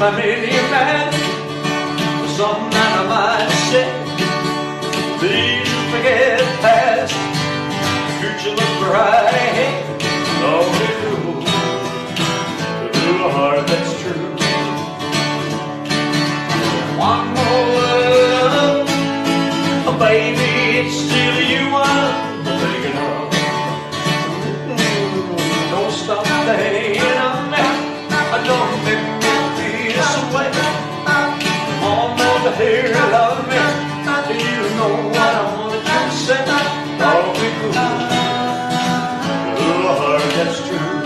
I made you mad for something that I might say. Please forget the past, the future look bright. Don't be cruel to a heart that's true. One more love, oh baby, it's still you I'm thinking of. Don't stop thinking of me, don't make me feel this way. Come on over here, love me, you know what I wanted you to say. Don't be cruel to a heart that's true.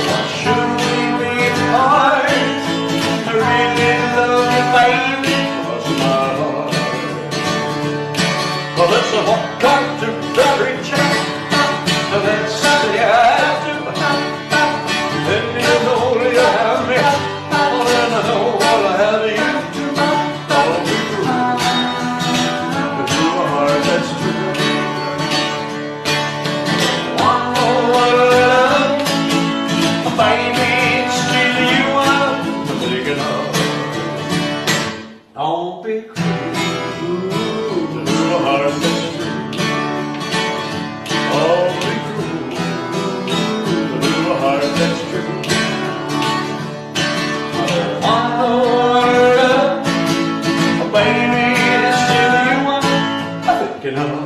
Why should we be apart? I really love you, baby, cross my heart. Well, let's walk up to every chance, let's say I do. Then you know you have me, and I know what I have you. Don't be cruel to a heart that's true. One more love, baby, it's still you I'm thinking of. Don't be cruel to a heart that's true. Don't be cruel to a heart that's true. One more love, baby, it's still you I'm thinking of.